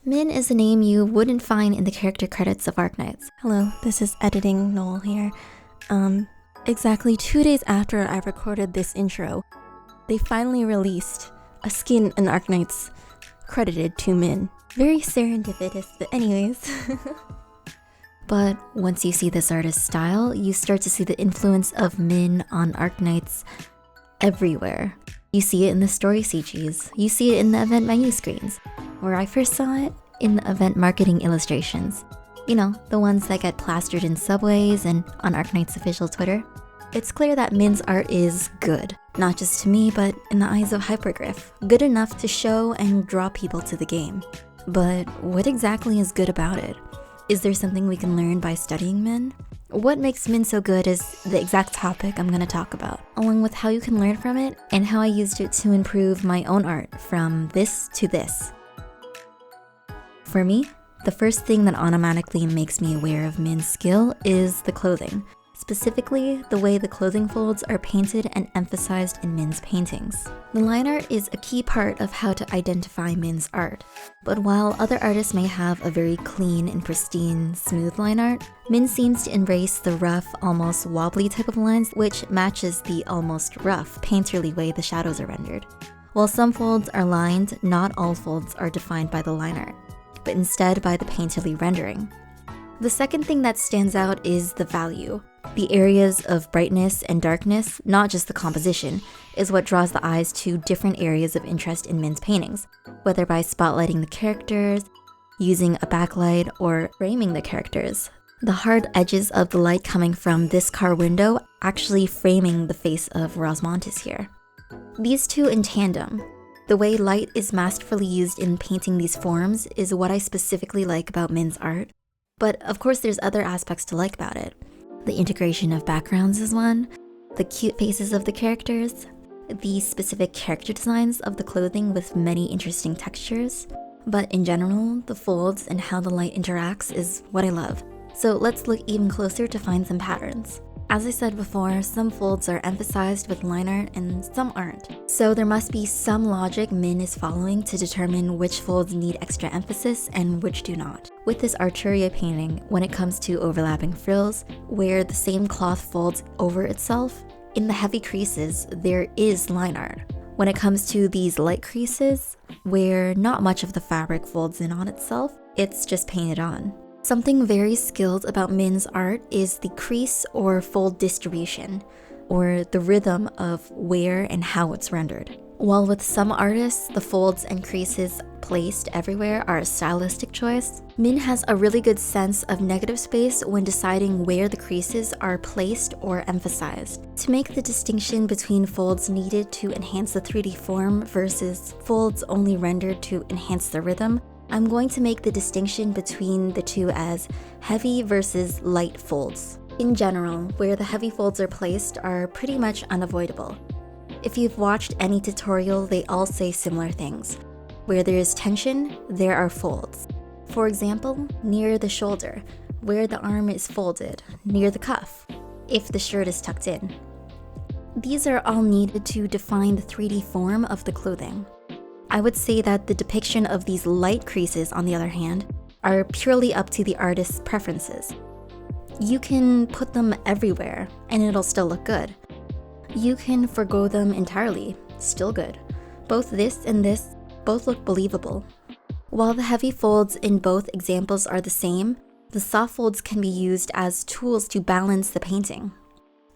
Min is a name you wouldn't find in the character credits of Arknights. Hello, this is editing Noel here. Exactly 2 days after I recorded this intro, they finally released a skin in Arknights credited to Min. Very serendipitous, but anyways. But once you see this artist's style, you start to see the influence of Min on Arknights everywhere. You see it in the story CGs, you see it in the event menu screens. Where I first saw it, in the event marketing illustrations. You know, the ones that get plastered in subways and on Arknights' official Twitter. It's clear that Min's art is good, not just to me, but in the eyes of Hypergriff. Good enough to show and draw people to the game. But what exactly is good about it? Is there something we can learn by studying Min? What makes Min so good is the exact topic I'm gonna talk about, along with how you can learn from it and how I used it to improve my own art from this to this. For me, the first thing that automatically makes me aware of Min's skill is the clothing. Specifically, the way the clothing folds are painted and emphasized in Min's paintings. The line art is a key part of how to identify Min's art. But while other artists may have a very clean and pristine, smooth line art, Min seems to embrace the rough, almost wobbly type of lines, which matches the almost rough, painterly way the shadows are rendered. While some folds are lined, not all folds are defined by the line art, but instead by the painterly rendering. The second thing that stands out is the value. The areas of brightness and darkness, not just the composition, is what draws the eyes to different areas of interest in Min's paintings, whether by spotlighting the characters, using a backlight, or framing the characters. The hard edges of the light coming from this car window actually framing the face of Rosmontis here. These two in tandem, the way light is masterfully used in painting these forms is what I specifically like about Min's art. But of course there's other aspects to like about it. The integration of backgrounds is one, the cute faces of the characters, the specific character designs of the clothing with many interesting textures. But in general, the folds and how the light interacts is what I love. So let's look even closer to find some patterns. As I said before, some folds are emphasized with line art and some aren't. So there must be some logic Min is following to determine which folds need extra emphasis and which do not. With this Arturia painting, when it comes to overlapping frills, where the same cloth folds over itself, in the heavy creases, there is line art. When it comes to these light creases, where not much of the fabric folds in on itself, it's just painted on. Something very skilled about Min's art is the crease or fold distribution, or the rhythm of where and how it's rendered. While with some artists, the folds and creases placed everywhere are a stylistic choice, Min has a really good sense of negative space when deciding where the creases are placed or emphasized. To make the distinction between folds needed to enhance the 3D form versus folds only rendered to enhance the rhythm, I'm going to make the distinction between the two as heavy versus light folds. In general, where the heavy folds are placed are pretty much unavoidable. If you've watched any tutorial, they all say similar things. Where there is tension, there are folds. For example, near the shoulder, where the arm is folded, near the cuff, if the shirt is tucked in. These are all needed to define the 3D form of the clothing. I would say that the depiction of these light creases, on the other hand, are purely up to the artist's preferences. You can put them everywhere, and it'll still look good. You can forgo them entirely, still good. Both this and this both look believable. While the heavy folds in both examples are the same, the soft folds can be used as tools to balance the painting.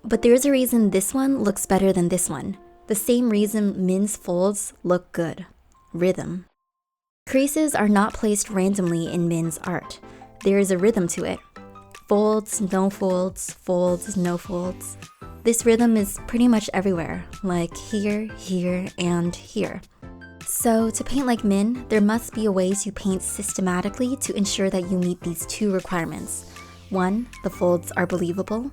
But there's a reason this one looks better than this one. The same reason Min's folds look good. Rhythm. Creases are not placed randomly in Min's art. There is a rhythm to it. Folds, no folds, folds, no folds. This rhythm is pretty much everywhere, like here, here, and here. So to paint like Min, there must be a way to paint systematically to ensure that you meet these two requirements. 1, the folds are believable,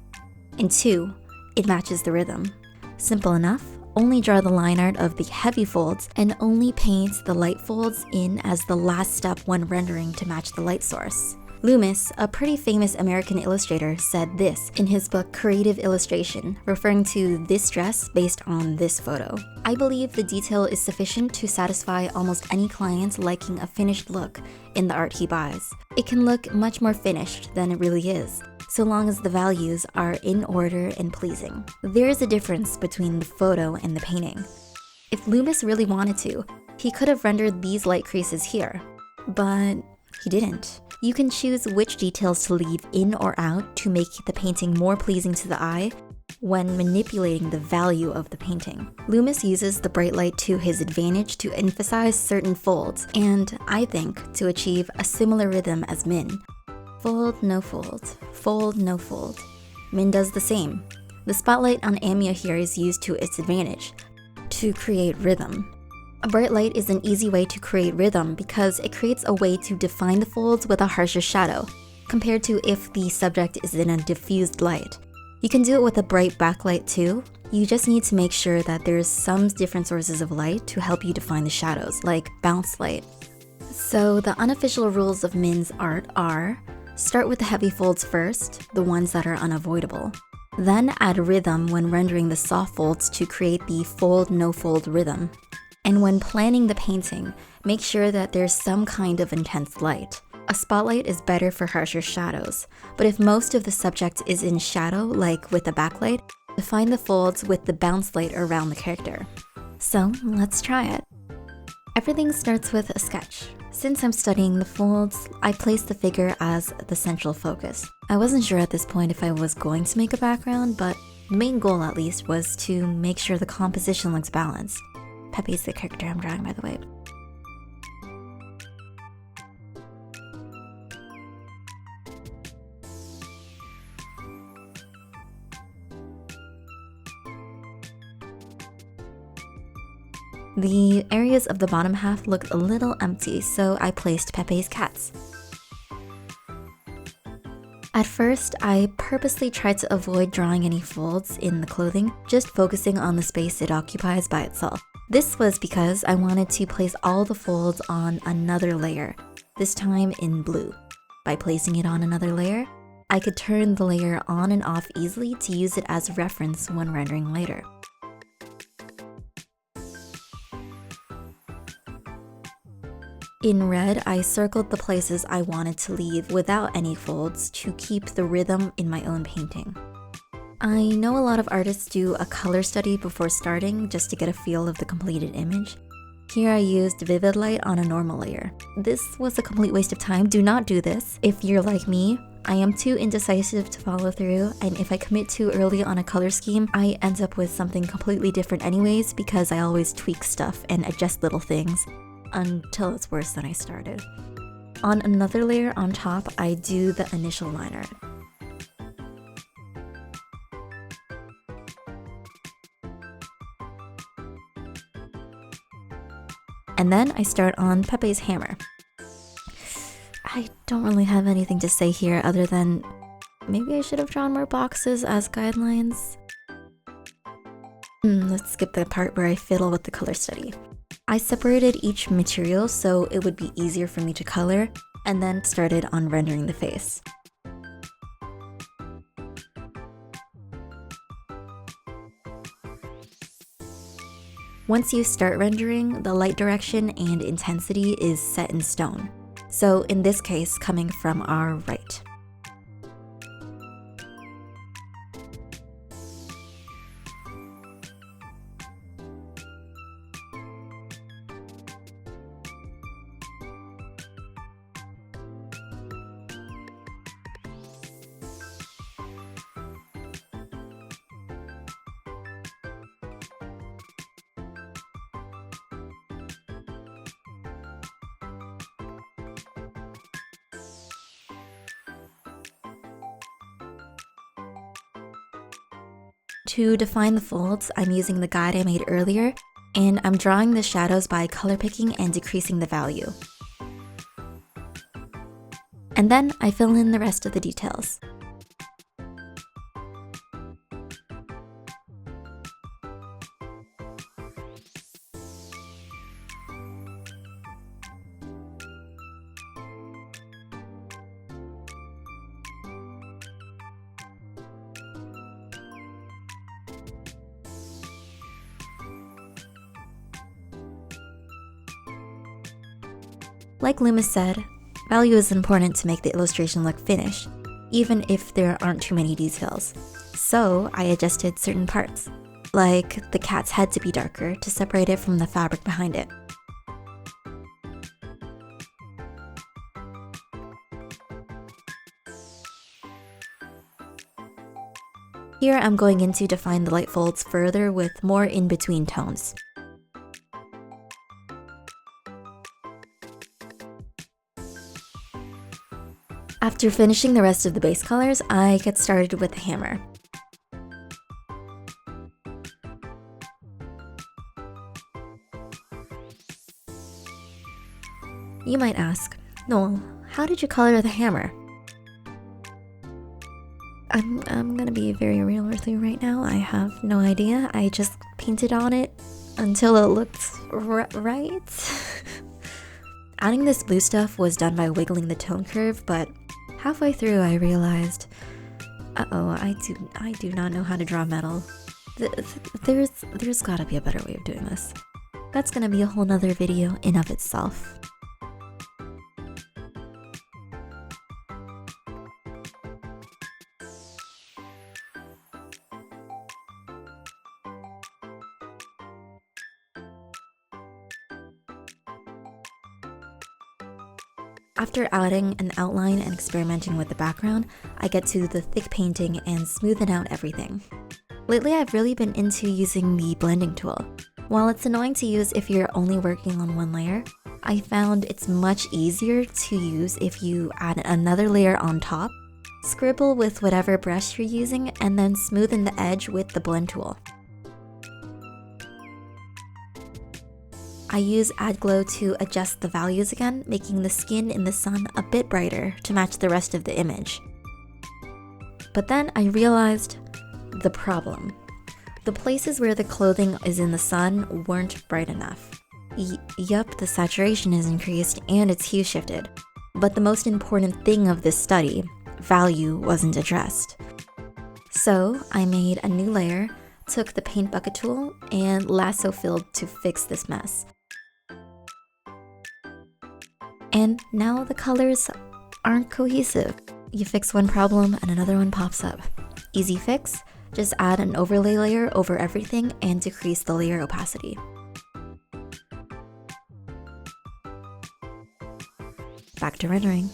and 2, it matches the rhythm. Simple enough. Only draw the line art of the heavy folds and only paint the light folds in as the last step when rendering to match the light source. Loomis, a pretty famous American illustrator, said this in his book Creative Illustration, referring to this dress based on this photo. "I believe the detail is sufficient to satisfy almost any client liking a finished look in the art he buys. It can look much more finished than it really is, so long as the values are in order and pleasing." There is a difference between the photo and the painting. If Loomis really wanted to, he could have rendered these light creases here, but he didn't. You can choose which details to leave in or out to make the painting more pleasing to the eye when manipulating the value of the painting. Loomis uses the bright light to his advantage to emphasize certain folds, and I think to achieve a similar rhythm as Min. Fold, no fold, fold, no fold. Min does the same. The spotlight on Amiya here is used to its advantage, to create rhythm. A bright light is an easy way to create rhythm because it creates a way to define the folds with a harsher shadow, compared to if the subject is in a diffused light. You can do it with a bright backlight too. You just need to make sure that there's some different sources of light to help you define the shadows, like bounce light. So the unofficial rules of Min's art are: start with the heavy folds first, the ones that are unavoidable. Then add rhythm when rendering the soft folds to create the fold-no-fold rhythm. And when planning the painting, make sure that there's some kind of intense light. A spotlight is better for harsher shadows, but if most of the subject is in shadow, like with a backlight, define the folds with the bounce light around the character. So let's try it. Everything starts with a sketch. Since I'm studying the folds, I place the figure as the central focus. I wasn't sure at this point if I was going to make a background, but the main goal at least was to make sure the composition looks balanced. Pepe's the character I'm drawing, by the way. The areas of the bottom half looked a little empty, so I placed Pepe's cats. At first, I purposely tried to avoid drawing any folds in the clothing, just focusing on the space it occupies by itself. This was because I wanted to place all the folds on another layer, this time in blue. By placing it on another layer, I could turn the layer on and off easily to use it as reference when rendering later. In red, I circled the places I wanted to leave without any folds to keep the rhythm in my own painting. I know a lot of artists do a color study before starting just to get a feel of the completed image. Here I used vivid light on a normal layer. This was a complete waste of time. Do not do this. If you're like me, I am too indecisive to follow through, and if I commit too early on a color scheme, I end up with something completely different anyways because I always tweak stuff and adjust little things until it's worse than I started. On another layer on top, I do the initial line art. And then I start on Pepe's hammer. I don't really have anything to say here other than maybe I should have drawn more boxes as guidelines. Let's skip the part where I fiddle with the color study. I separated each material so it would be easier for me to color, and then started on rendering the face. Once you start rendering, the light direction and intensity is set in stone. So in this case, coming from our right. To define the folds, I'm using the guide I made earlier, and I'm drawing the shadows by color picking and decreasing the value. And then I fill in the rest of the details. Like Loomis said, value is important to make the illustration look finished, even if there aren't too many details. So I adjusted certain parts, like the cat's head to be darker to separate it from the fabric behind it. Here I'm going in to define the light folds further with more in-between tones. After finishing the rest of the base colors, I get started with the hammer. You might ask, Noel, how did you color the hammer? I'm gonna be very real with you right now. I have no idea. I just painted on it until it looked right. Adding this blue stuff was done by wiggling the tone curve, but halfway through I realized, I do not know how to draw metal. There's gotta be a better way of doing this. That's gonna be a whole nother video in of itself. After adding an outline and experimenting with the background, I get to the thick painting and smoothing out everything. Lately, I've really been into using the blending tool. While it's annoying to use if you're only working on one layer, I found it's much easier to use if you add another layer on top, scribble with whatever brush you're using, and then smoothen the edge with the blend tool. I use Add Glow to adjust the values again, making the skin in the sun a bit brighter to match the rest of the image. But then I realized the problem. The places where the clothing is in the sun weren't bright enough. Yup, the saturation is increased and it's hue shifted. But the most important thing of this study, value, wasn't addressed. So I made a new layer, took the paint bucket tool, and lasso filled to fix this mess. And now the colors aren't cohesive. You fix one problem and another one pops up. Easy fix, just add an overlay layer over everything and decrease the layer opacity. Back to rendering.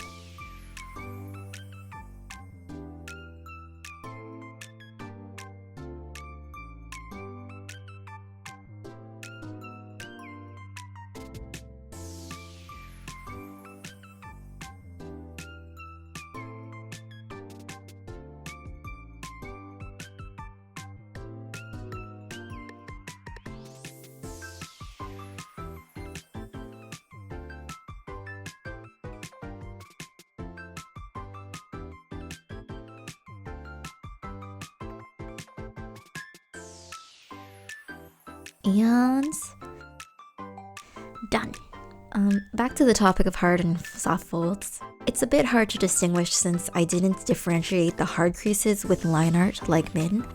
And done. Back to the topic of hard and soft folds. It's a bit hard to distinguish since I didn't differentiate the hard creases with line art like Min.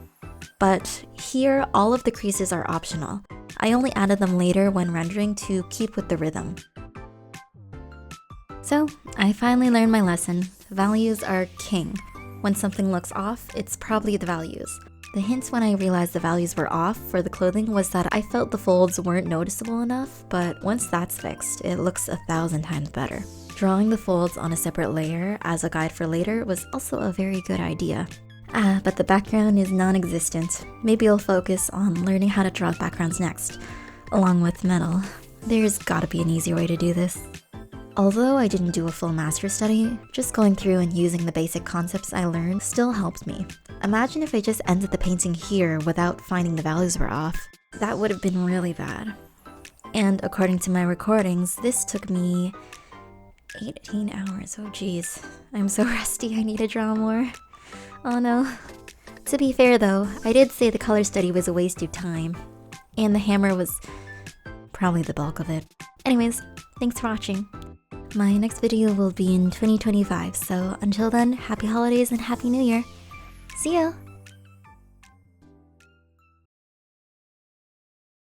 But here, all of the creases are optional. I only added them later when rendering to keep with the rhythm. So, I finally learned my lesson. Values are king. When something looks off, it's probably the values. The hint when I realized the values were off for the clothing was that I felt the folds weren't noticeable enough, but once that's fixed, it looks 1,000 times better. Drawing the folds on a separate layer as a guide for later was also a very good idea. But the background is non-existent. Maybe I'll focus on learning how to draw backgrounds next, along with metal. There's gotta be an easier way to do this. Although I didn't do a full master study, just going through and using the basic concepts I learned still helped me. Imagine if I just ended the painting here without finding the values were off. That would have been really bad. And according to my recordings, this took me 18 hours. Oh geez, I'm so rusty, I need to draw more. Oh no. To be fair though, I did say the color study was a waste of time. And the hammer was probably the bulk of it. Anyways, thanks for watching. My next video will be in 2025, so until then, happy holidays and happy new year. See ya!